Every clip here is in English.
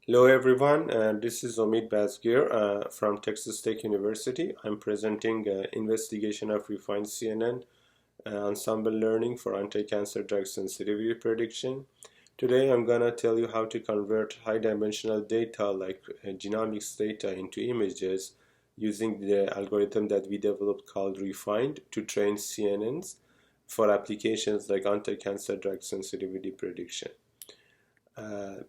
Hello everyone, this is Omid Bazgir from Texas Tech University. I'm presenting investigation of refined CNN ensemble learning for anti-cancer drug sensitivity prediction. Today I'm gonna tell you how to convert high-dimensional data like genomics data into images using the algorithm that we developed called refined to train CNNs for applications like anti-cancer drug sensitivity prediction. Uh,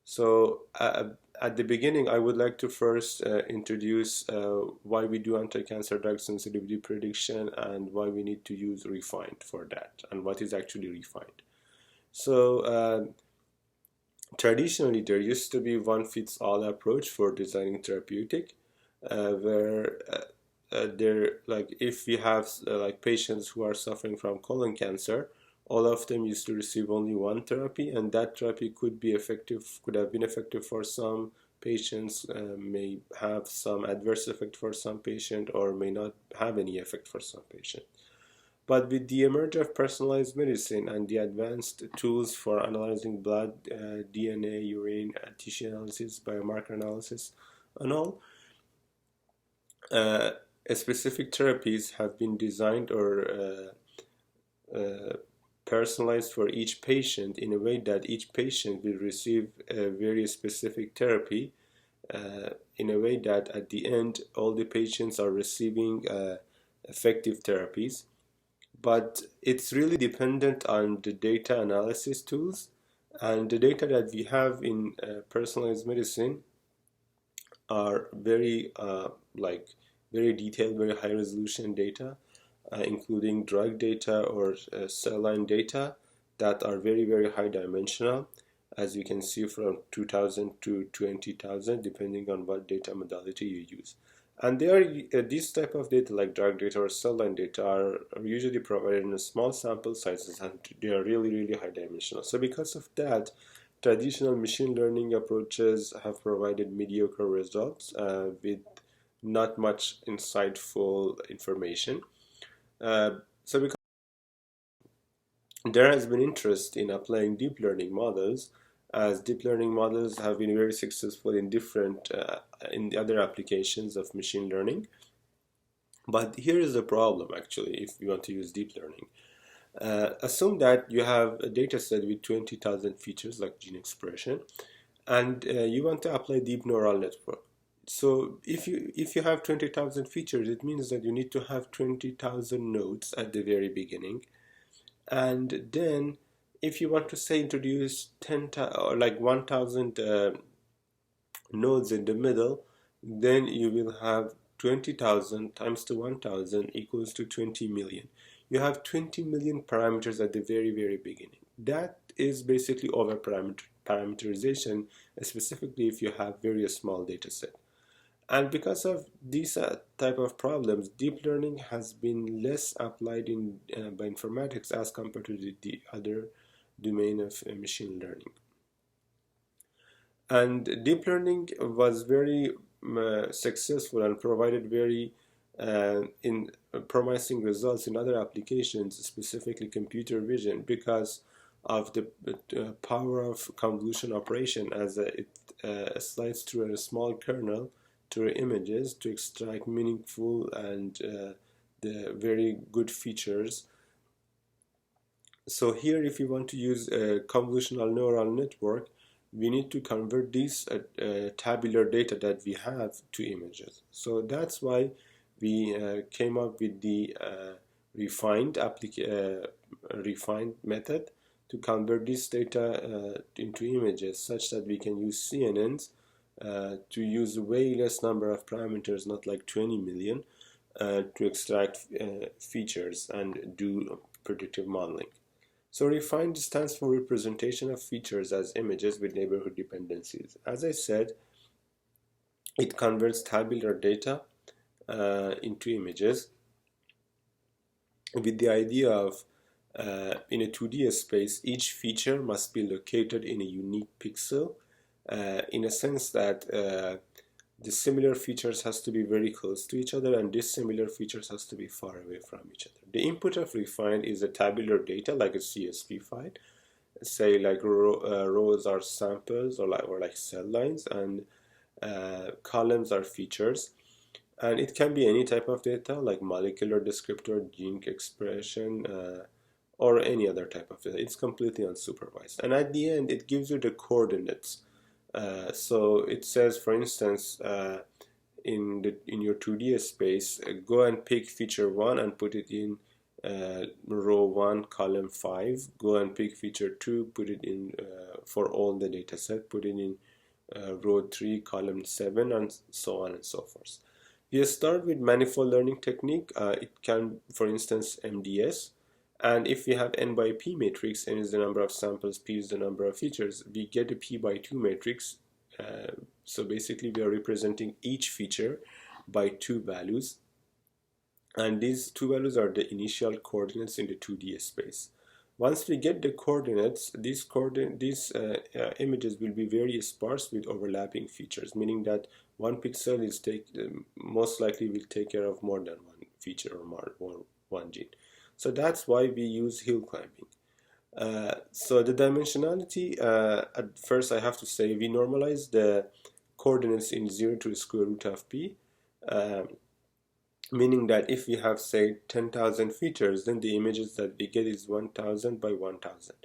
so at the beginning, I would like to first introduce why we do anti-cancer drug sensitivity prediction and why we need to use refined for that and what is actually refined. So traditionally, there used to be one-fits-all approach for designing therapeutic, where there like if we have like patients who are suffering from colon cancer, all of them used to receive only one therapy, and that therapy could have been effective for some patients, may have some adverse effect for some patient, or may not have any effect for some patient. But with the emerge of personalized medicine and the advanced tools for analyzing blood, DNA, urine, tissue analysis, biomarker analysis, and all, uh, specific therapies have been designed or personalized for each patient in a way that each patient will receive a very specific therapy in a way that at the end all the patients are receiving effective therapies. But it's really dependent on the data analysis tools, and the data that we have in personalized medicine are very very detailed, very high resolution data, including drug data or cell line data that are very high dimensional, as you can see, from 2000 to 20,000 depending on what data modality you use. And they are these type of data like drug data or cell line data are usually provided in a small sample sizes, and they are really high dimensional. So because of that, traditional machine learning approaches have provided mediocre results with not much insightful information. So because there has been interest in applying deep learning models, as deep learning models have been very successful in different in the other applications of machine learning. But here is the problem actually if you want to use deep learning. Assume that you have a data set with 20,000 features like gene expression, and you want to apply deep neural network. So if you have 20,000 features, it means that you need to have 20,000 nodes at the very beginning, and then if you want to say introduce 10 or like 1,000 nodes in the middle, then you will have 20,000 times to 1,000 equals to 20 million. You have 20 million parameters at the very beginning. That is basically over parameterization, specifically if you have very small data set. And because of these type of problems, deep learning has been less applied in bioinformatics as compared to the other domain of machine learning. And deep learning was very successful and provided very in promising results in other applications, specifically computer vision, because of the power of convolution operation, as it slides through a small kernel to images to extract meaningful and the very good features. So here, if you want to use a convolutional neural network, we need to convert this tabular data that we have to images. So that's why we came up with the refined method to convert this data into images, such that we can use CNNs to use way less number of parameters, not like 20 million, to extract features and do predictive modeling. So refined stands for representation of features as images with neighborhood dependencies. As I said, it converts tabular data into images with the idea of in a 2D space, each feature must be located in a unique pixel, in a sense that the similar features has to be very close to each other, and dissimilar features has to be far away from each other. The input of refined is a tabular data like a CSV file, say like rows are samples or like cell lines, and columns are features. And it can be any type of data like molecular descriptor, gene expression, or any other type of data. It's completely unsupervised. And at the end, it gives you the coordinates. So it says, for instance, in your 2D space, go and pick feature 1 and put it in row 1, column 5. Go and pick feature 2, put it in for all the data set, put it in row 3, column 7, and so on and so forth. We start with manifold learning technique. It can, for instance, MDS. And if we have n by p matrix, n is the number of samples, p is the number of features, we get a p by 2 matrix. So basically we are representing each feature by 2 values. And these 2 values are the initial coordinates in the 2D space. Once we get the coordinates, these images will be very sparse with overlapping features, meaning that one pixel is most likely will take care of more than one feature or more one gene. So that's why we use hill climbing. So the dimensionality, at first I have to say we normalize the coordinates in 0 to the square root of p, meaning that if we have, say, 10,000 features, then the images that we get is 1,000 by 1,000.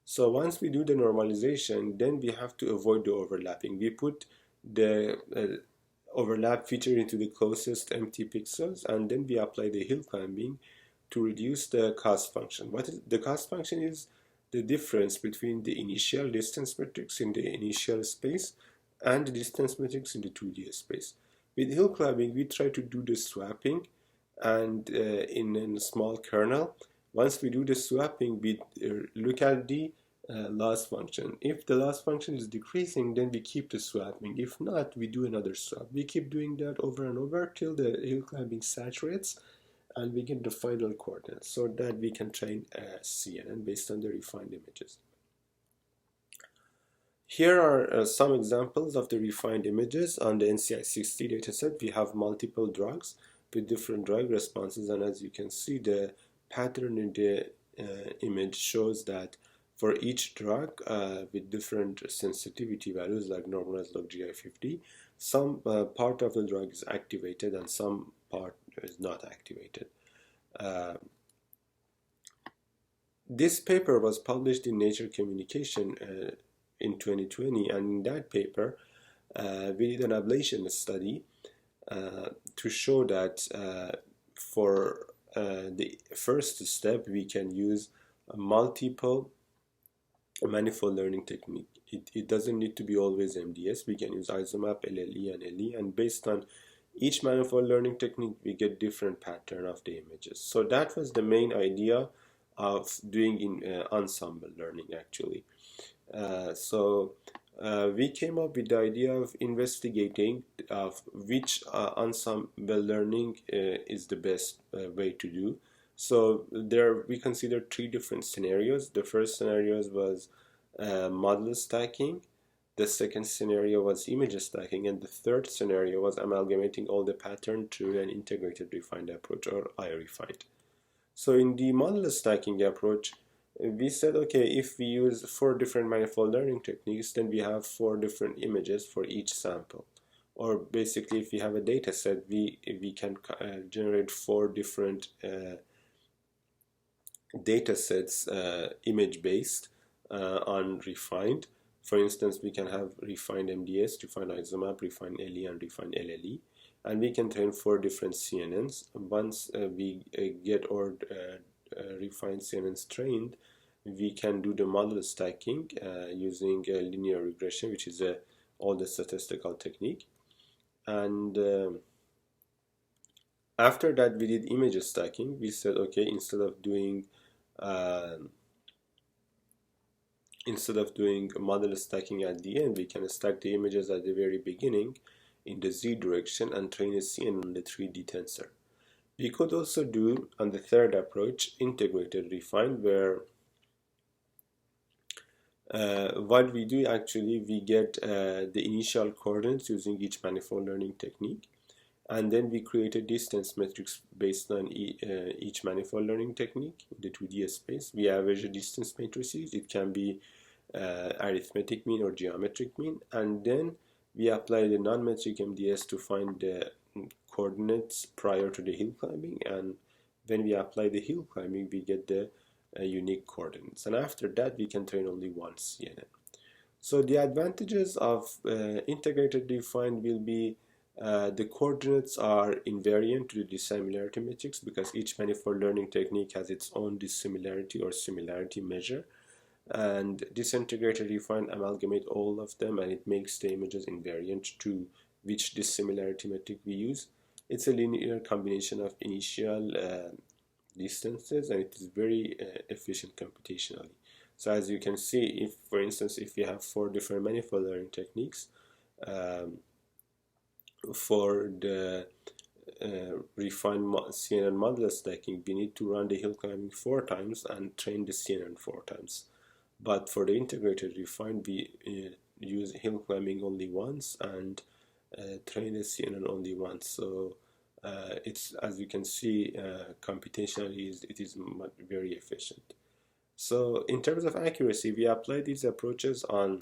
So once we do the normalization, then we have to avoid the overlapping. We put the overlap feature into the closest empty pixels, and then we apply the hill climbing to reduce the cost function. The cost function is the difference between the initial distance matrix in the initial space and the distance matrix in the 2D space. With hill climbing, we try to do the swapping, and in a small kernel, once we do the swapping, we look at the loss function. If the loss function is decreasing, then we keep the swapping. If not, we do another swap. We keep doing that over and over till the hill climbing saturates, and we get the final coordinates so that we can train CNN based on the refined images. Here are some examples of the refined images. On the NCI60 dataset, we have multiple drugs with different drug responses, and as you can see, the pattern in the image shows that for each drug with different sensitivity values like normalized log GI50, some part of the drug is activated and some part is not activated. This paper was published in Nature Communication in 2020, and in that paper we did an ablation study to show that for the first step we can use a multiple manifold learning technique. It doesn't need to be always MDS. We can use ISMB, LLE, and LE, and based on each manifold learning technique we get different pattern of the images. So that was the main idea of doing in ensemble learning actually. We came up with the idea of investigating which ensemble learning is the best way to do. So there we considered 3 different scenarios. The first scenario was model stacking. The second scenario was image stacking, and the third scenario was amalgamating all the pattern to an integrated refined approach, or iRefined. So in the model stacking approach, we said, okay, if we use 4 different manifold learning techniques, then we have 4 different images for each sample. Or basically, if we have a data set, we can generate 4 different data sets, image-based, on refined. For instance, we can have refined MDS, refined ISMB, refined LE, and refined LLE. And we can train 4 different CNNs. Once we get our refined CNNs trained, we can do the model stacking using linear regression, which is all the statistical technique. And after that, we did image stacking. We said, okay, instead of doing model stacking at the end, we can stack the images at the very beginning in the Z direction and train a CNN on the 3D tensor. We could also do, on the third approach, integrated refine, where what we do actually, we get the initial coordinates using each manifold learning technique, And then we created distance metrics based on each manifold learning technique in the 2D space. We average a distance matrices. It can be arithmetic mean or geometric mean. And then we apply the non-metric MDS to find the coordinates prior to the hill climbing. And when we apply the hill climbing, we get the unique coordinates. And after that, we can train only one CNN. So the advantages of integrated refined will be the coordinates are invariant to the dissimilarity matrix because each manifold learning technique has its own dissimilarity or similarity measure, and this integrated refined amalgamate all of them, and it makes the images invariant to which dissimilarity metric we use. It's a linear combination of initial distances, and it is very efficient computationally. So as you can see, if for instance, if we have 4 different manifold learning techniques, for the refined CNN modular stacking, we need to run the hill climbing 4 times and train the CNN 4 times. But for the integrated refined, we use hill climbing only once and train the CNN only once. So it's, as you can see, computationally it is very efficient. So in terms of accuracy, we apply these approaches on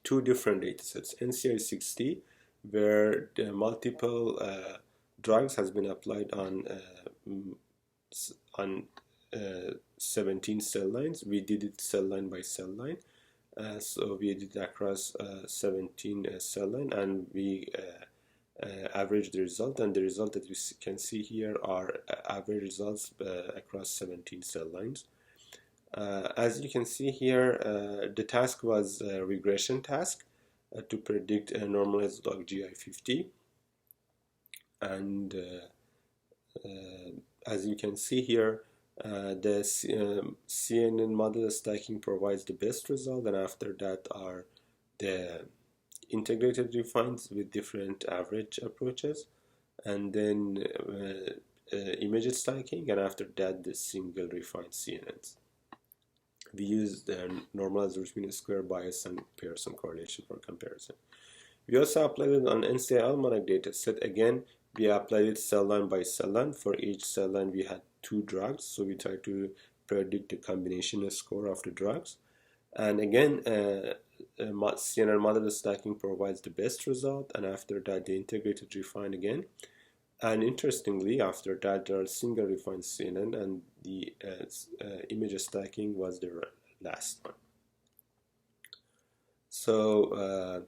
2 different datasets: NCI-60, where the multiple drugs has been applied on 17 cell lines. We did it cell line by cell line. So we did it across 17 cell line, and we averaged the result, and the result that you can see here are average results across 17 cell lines. As you can see here, the task was a regression task to predict a normalized log GI50, and as you can see here, the CNN model stacking provides the best result, and after that are the integrated refines with different average approaches, and then image stacking, and after that the single refined CNNs. We use the normalized root mean square bias and Pearson correlation for comparison. We also applied it on NCI Almanac data set. Again, we applied it cell line by cell line. For each cell line, we had 2 drugs, so we tried to predict the combination score of the drugs. And again, CNN model stacking provides the best result, and after that, the integrated refine again. And interestingly, after that, there are single refined CNN, and the image stacking was the last one. So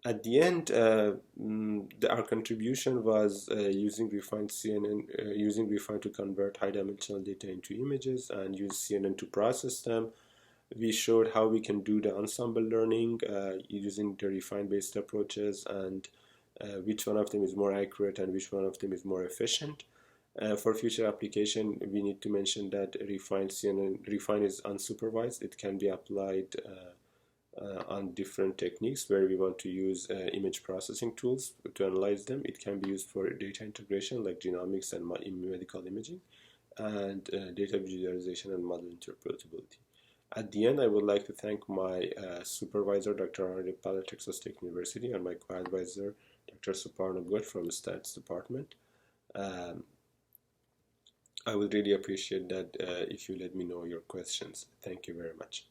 at the end, our contribution was using refined CNN, using refined to convert high-dimensional data into images and use CNN to process them. We showed how we can do the ensemble learning using the refined-based approaches, and which one of them is more accurate and which one of them is more efficient. For future application, we need to mention that refined CNN, refine is unsupervised. It can be applied on different techniques where we want to use image processing tools to analyze them. It can be used for data integration like genomics and medical imaging, and data visualization and model interpretability. At the end, I would like to thank my supervisor, Dr. Henry Pala, Texas Tech University, and my co-advisor, Dr. Suparna Gut from the Stats Department. I would really appreciate that if you let me know your questions. Thank you very much.